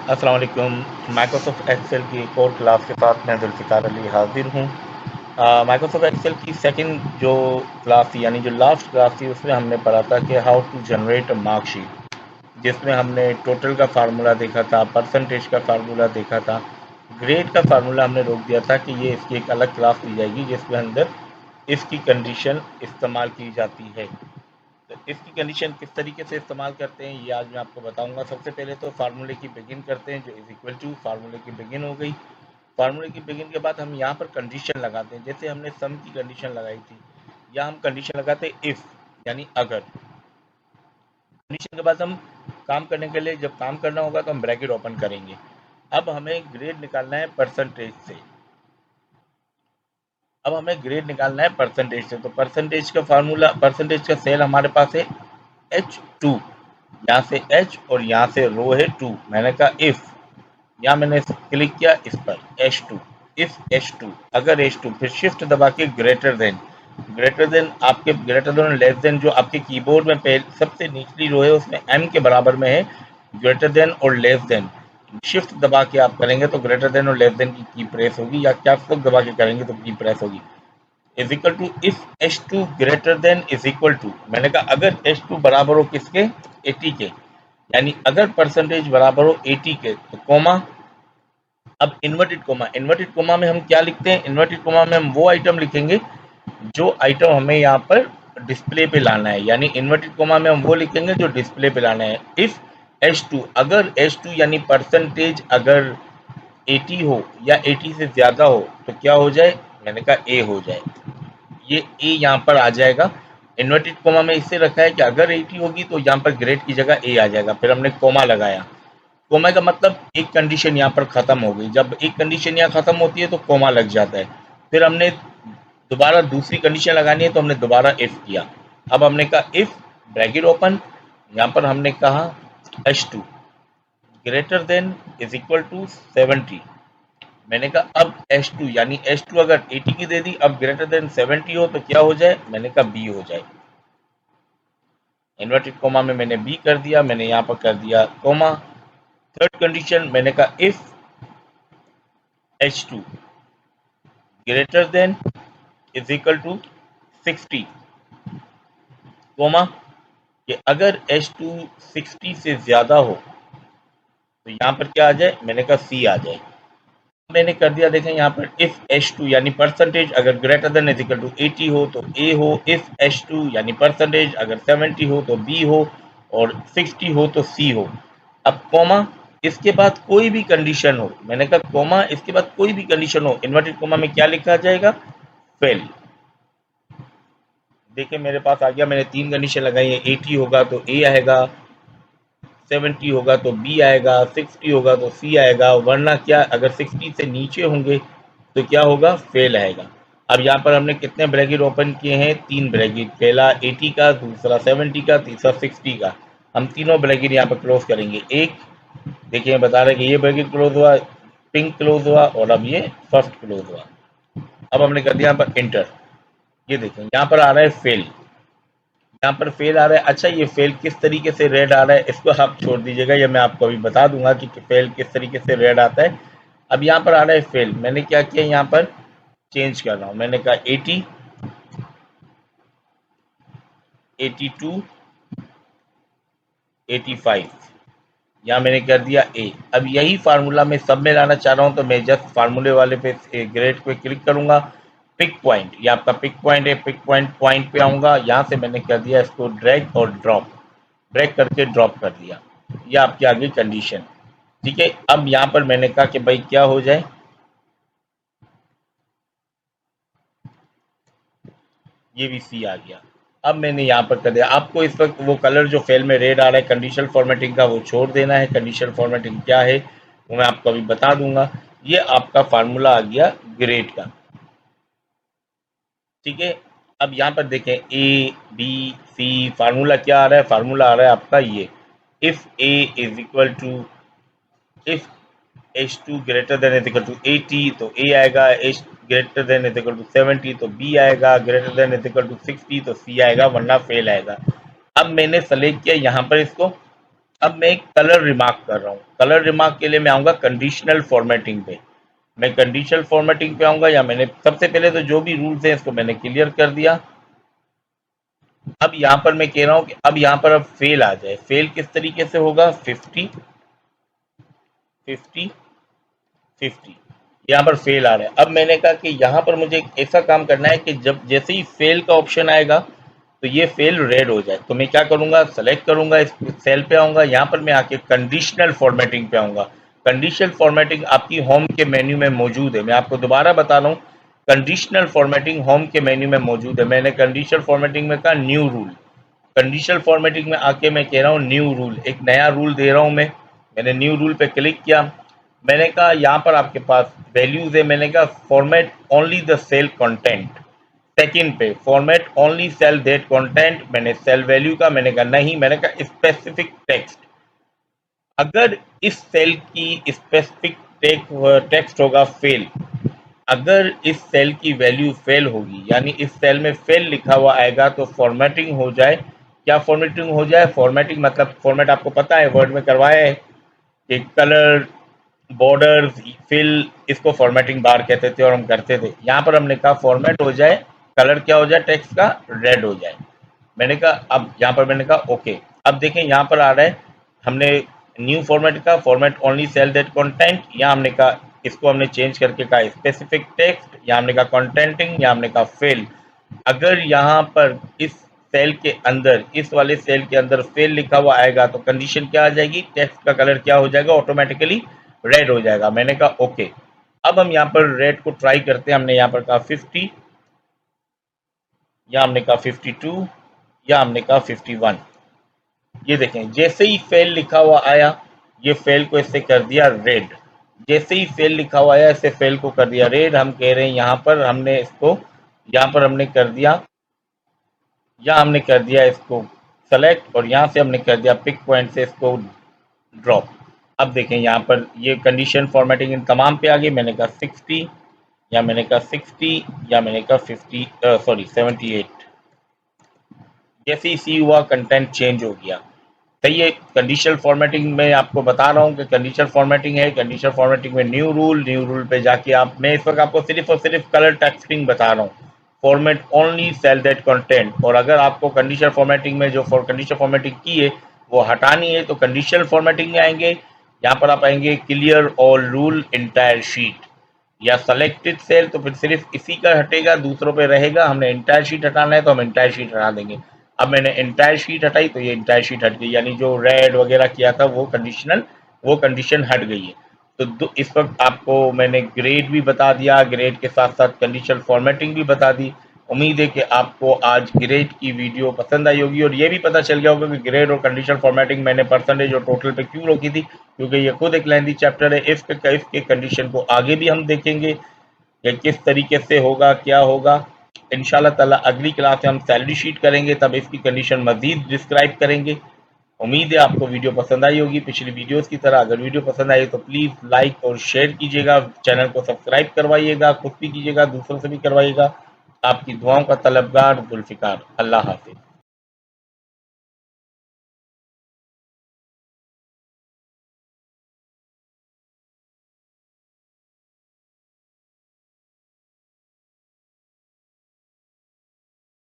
अस्सलाम वालेकुम। Microsoft Excel की एक और क्लास के साथ मैं जुल्फ़िकार अली हाज़िर हूँ। माइक्रोसॉफ्ट एक्सेल की सेकंड जो क्लास थी, यानी जो लास्ट क्लास थी, उसमें हमने पढ़ा था कि how to generate a marksheet, जिसमें हमने टोटल का फार्मूला देखा था, परसेंटेज का फार्मूला देखा था, ग्रेड का फार्मूला हमने रोक दिया था कि ये इसकी एक अलग क्लास दी जाएगी जिसके अंदर इसकी कंडीशन इस्तेमाल की जाती है। तो इसकी कंडीशन किस तरीके से इस्तेमाल करते हैं ये आज मैं आपको बताऊंगा। सबसे पहले तो फार्मूले की बिगिन करते हैं, जो इज इक्वल टू फार्मूले की बिगिन हो गई। फार्मूले की बिगिन के बाद हम यहाँ पर कंडीशन लगाते हैं, जैसे हमने सम की कंडीशन लगाई थी, या हम कंडीशन लगाते हैं इफ, यानी अगर। कंडीशन के बाद हम काम करने के लिए, जब काम करना होगा तो हम ब्रैकेट ओपन करेंगे। अब हमें ग्रेड निकालना है परसेंटेज से। अब हमें ग्रेड निकालना है परसेंटेज से, तो परसेंटेज का फार्मूला, परसेंटेज का सेल हमारे पास है H2। यहाँ से H और यहाँ से रो है 2। मैंने कहा इफ, यहाँ मैंने क्लिक किया इस पर H2, इफ H2, अगर H2, फिर शिफ्ट दबा के ग्रेटर देन। ग्रेटर देन आपके ग्रेटर देन और लेस देन जो आपके कीबोर्ड में पहले सबसे निचली रो है उसमें M के बराबर में है ग्रेटर देन और लेस देन। शिफ्ट दबा के आप करेंगे तो ग्रेटर देन और लेस देन की प्रेस होगी, या कैप्स लॉक दबा के करेंगे तो की प्रेस होगी। Is equal to if H2 greater than is equal to, मैंने कहा अगर H2 बराबर हो किसके, 80 के, यानी अगर परसेंटेज बराबर हो 80 के, तो कोमा। अब इन्वर्टेड कोमा, इन्वर्टेड कोमा में हम क्या लिखते हैं, इन्वर्टेड कोमा में हम वो आइटम लिखेंगे जो आइटम हमें यहाँ पर डिस्प्ले पे लाना है, यानी इन्वर्टेड कोमा में हम वो लिखेंगे जो डिस्प्ले पे लाना है। इफ H2, अगर H2 यानी परसेंटेज अगर 80 हो या 80 से ज़्यादा हो तो क्या हो जाए, मैंने कहा ए हो जाए। ये ए यहाँ पर आ जाएगा। इन्वर्टेड कोमा में इससे रखा है कि अगर 80 होगी तो यहाँ पर ग्रेड की जगह ए आ जाएगा, फिर हमने कोमा लगाया। कोमा का मतलब एक कंडीशन यहाँ पर खत्म हो गई, जब एक कंडीशन यहाँ खत्म होती है तो कोमा लग जाता है। फिर हमने दोबारा दूसरी कंडीशन लगानी है तो हमने दोबारा इफ किया। अब हमने कहा इफ ब्रैकेट ओपन, यहाँ पर हमने कहा H2 greater than is equal to 70। मैंने कहा अब H2, यानी H2 अगर 80 की दे दी, अब ग्रेटर देन 70 हो तो क्या हो जाए, मैंने कहा बी हो जाए। इन्वर्टेड कोमा में मैंने बी कर दिया, मैंने यहाँ पर कर दिया कोमा। थर्ड कंडीशन मैंने कहा if H2 greater than is equal to 60, comma, कि अगर H2 60 से ज्यादा हो तो यहाँ पर क्या आ जाए, मैंने कहा सी आ जाए। मैंने कर दिया, देखें यहाँ पर इफ H2 यानी परसेंटेज अगर greater than is equal to 80 हो तो ए हो, इफ H2 यानी परसेंटेज अगर 70 हो तो बी हो, और 60 हो तो सी हो। अब कोमा, इसके बाद कोई भी कंडीशन हो, मैंने कहा कोमा इसके बाद कोई भी कंडीशन हो, इन्वर्टेड कोमा में क्या लिखा जाएगा, फेल। देखिए मेरे पास आ गया, मैंने तीन कंडीशन लगाई है, 80 होगा तो ए आएगा, 70 होगा तो बी आएगा, 60 होगा तो सी आएगा, वरना क्या, अगर 60 से नीचे होंगे तो क्या होगा, फेल आएगा। अब यहाँ पर हमने कितने ब्रैकेट ओपन किए हैं, तीन ब्रैकेट, पहला 80 का, दूसरा 70 का, तीसरा 60 का। हम तीनों ब्रैकेट यहाँ पर क्लोज करेंगे। एक, देखिए बता रहे कि ये ब्रैकेट क्लोज हुआ, पिंक क्लोज हुआ, और अब ये फर्स्ट क्लोज हुआ। अब हमने कर दिया यहाँ पर इंटर। ये देखें यहाँ पर आ रहा है फेल, यहाँ पर फेल आ रहा है। अच्छा, ये फेल किस तरीके से रेड आ रहा है इसको आप छोड़ दीजिएगा, ये मैं आपको अभी बता दूंगा कि फेल किस तरीके से रेड आता है। अब यहाँ पर आ रहा है फेल, मैंने क्या किया, यहाँ पर चेंज कर रहा हूँ, मैंने कहा 80, 82, 85, यहाँ मैंने कर दिया ए। अब यही फार्मूला मैं सब में लाना चाह रहा हूँ, तो मैं जस्ट फार्मूले वाले पे ग्रेड पे क्लिक करूंगा। पिक पॉइंट, ये आपका पिक पॉइंट है, पिक पॉइंट पॉइंट पे आऊंगा, यहाँ से मैंने कर दिया इसको ड्रैग और ड्रॉप, ड्रैग करके ड्रॉप कर दिया। ये आपकी आ गई कंडीशन। ठीक है, अब यहाँ पर मैंने कहा कि भाई क्या हो जाए, ये भी सी आ गया। अब मैंने यहाँ पर कर दिया। आपको इस वक्त वो कलर जो फेल में रेड आ रहा है कंडीशनल फॉर्मेटिंग का, वो छोड़ देना है। कंडीशनल फॉर्मेटिंग क्या है वो मैं आपको अभी बता दूंगा। ये आपका फार्मूला आ गया ग्रेड का। ठीक है, अब यहाँ पर देखें ए बी सी, फार्मूला क्या आ रहा है, फार्मूला आ रहा है आपका ये, if A is equal to, if H2 greater than is equal to 80 तो ए आएगा, H greater than is equal to 70 तो बी आएगा, greater than is equal to 60 तो सी आएगा, वरना फेल आएगा। अब मैंने सेलेक्ट किया यहाँ पर इसको, अब मैं एक कलर रिमार्क कर रहा हूँ। कलर रिमार्क के लिए मैं आऊँगा कंडीशनल फॉर्मेटिंग पे। मैं कंडीशनल फॉर्मेटिंग पे आऊँगा, या मैंने सबसे पहले तो जो भी रूल्स हैं इसको मैंने क्लियर कर दिया। अब यहाँ पर मैं कह रहा हूँ कि अब यहाँ पर अब फेल आ जाए। फेल किस तरीके से होगा? 50 50 50, यहाँ पर फेल आ रहा है। अब मैंने कहा कि यहाँ पर मुझे एक ऐसा काम करना है कि जब जैसे ही फेल का ऑप्शन आएगा तो ये फेल रेड हो जाए। तो मैं क्या करूंगा? सेलेक्ट करूंगा, इस सेल पे आऊंगा, यहाँ पर मैं आके कंडीशनल फॉर्मेटिंग पे आऊंगा। कंडीशनल फॉर्मेटिंग आपकी होम के मेन्यू में मौजूद है। मैं आपको दोबारा बता रहा हूँ, कंडीशनल फॉर्मेटिंग होम के मेन्यू में मौजूद है। मैंने कंडीशनल फॉर्मेटिंग में कहा न्यू रूल। कंडीशनल फॉर्मेटिंग में आके मैं कह रहा हूँ न्यू रूल, एक नया रूल दे रहा हूँ मैं। मैंने न्यू रूल पे क्लिक किया। मैंने कहा यहाँ पर आपके पास वैल्यूज है। मैंने कहा format only the cell content. Second पे format only cell that content, मैंने सेल वैल्यू का, मैंने कहा नहीं, मैंने कहा स्पेसिफिक टेक्स्ट। अगर इस सेल की स्पेसिफिक टेक्स्ट होगा फेल, अगर इस सेल की वैल्यू फेल होगी, यानी इस सेल में फेल लिखा हुआ आएगा, तो फॉर्मेटिंग हो जाए। क्या फॉर्मेटिंग हो जाए? फॉर्मेटिंग मतलब फॉर्मेट आपको पता है, वर्ड में करवाया है कि कलर, बॉर्डर्स, फिल, इसको फॉर्मेटिंग बार कहते थे और हम करते थे। यहाँ पर हमने कहा फॉर्मेट हो जाए, कलर क्या हो जाए टेक्स्ट का? रेड हो जाए। मैंने कहा, अब यहाँ पर मैंने कहा ओके। अब देखें यहाँ पर आ रहा है, हमने न्यू फॉर्मेट का format only cell that content, यहाँ हमने कहा इसको हमने चेंज करके कहा स्पेसिफिक टेक्स्ट, यहाँ हमने कहा कंटेंटिंग, यहाँ हमने कहा फेल। अगर यहाँ पर इस सेल के अंदर, इस वाले सेल के अंदर फेल लिखा हुआ आएगा तो कंडीशन क्या आ जाएगी? टेक्स्ट का कलर क्या हो जाएगा? ऑटोमेटिकली रेड हो जाएगा। मैंने कहा ओके। अब हम यहाँ पर रेड को ट्राई करते हैं। हमने यहाँ पर कहा 50, या हमने कहा 52, या हमने कहा 51। ये देखें, जैसे ही फेल लिखा हुआ आया, ये फेल को इससे कर दिया रेड। जैसे ही फेल लिखा हुआ आया, इससे फेल को कर दिया रेड। हम कह रहे हैं यहाँ पर हमने इसको, यहाँ पर हमने कर दिया, या हमने कर दिया इसको सेलेक्ट, और यहाँ से हमने कर दिया पिक पॉइंट से इसको ड्रॉप। अब देखें यहाँ पर ये कंडीशन फॉर्मेटिंग इन तमाम पे आ गई। मैंने कहा 60, या मैंने कहा 60, या मैंने कहा 78। जैसे ही सी हुआ, कंटेंट चेंज हो गया। सही है। कंडीशनल फॉर्मेटिंग में आपको बता रहा हूँ कि कंडीशनल फॉर्मेटिंग है। कंडीशनल फॉर्मेटिंग में न्यू रूल पे जाके आप, मैं इस वक्त आपको सिर्फ और सिर्फ कलर टेक्सटिंग बता रहा हूँ। Format only cell that content. और अगर आपको कंडीशनल फॉर्मेटिंग में जो कंडीशनल फॉर्मेटिंग की है वो हटानी है तो कंडीशनल फॉर्मेटिंग में आएंगे। यहाँ पर आप आएंगे clear all rule entire sheet, या सेलेक्टेड सेल, तो फिर सिर्फ इसी का हटेगा, दूसरों पे रहेगा। हमने इंटायर शीट हटाना है तो हम इंटायर शीट हटा देंगे। अब मैंने इंटायर शीट हटाई तो ये इंटायर शीट हट गई, यानी जो रेड वगैरह किया था वो कंडीशन हट गई है। तो इस वक्त आपको मैंने ग्रेड भी बता दिया, ग्रेड के साथ साथ कंडीशनल फॉर्मेटिंग भी बता दी। उम्मीद है कि आपको आज ग्रेड की वीडियो पसंद आई होगी, और ये भी पता चल गया होगा कि ग्रेड और कंडीशनल फॉर्मेटिंग मैंने परसेंटेज और टोटल पे क्यों रोकी थी, क्योंकि ये खुद एक लेंथी चैप्टर है। इफ के कंडीशन को आगे भी हम देखेंगे कि किस तरीके से होगा, क्या होगा। इंशाल्लाह ताला अगली क्लास में हम सैलरी शीट करेंगे, तब इसकी कंडीशन मजीद डिस्क्राइब करेंगे। उम्मीद है आपको वीडियो पसंद आई होगी पिछली वीडियोस की तरह। अगर वीडियो पसंद आई तो प्लीज़ लाइक और शेयर कीजिएगा, चैनल को सब्सक्राइब करवाइएगा, खुद भी कीजिएगा, दूसरों से भी करवाइएगा। आपकी दुआओं का तलबगार जुल्फ़िकार। अल्लाह हाफिज़।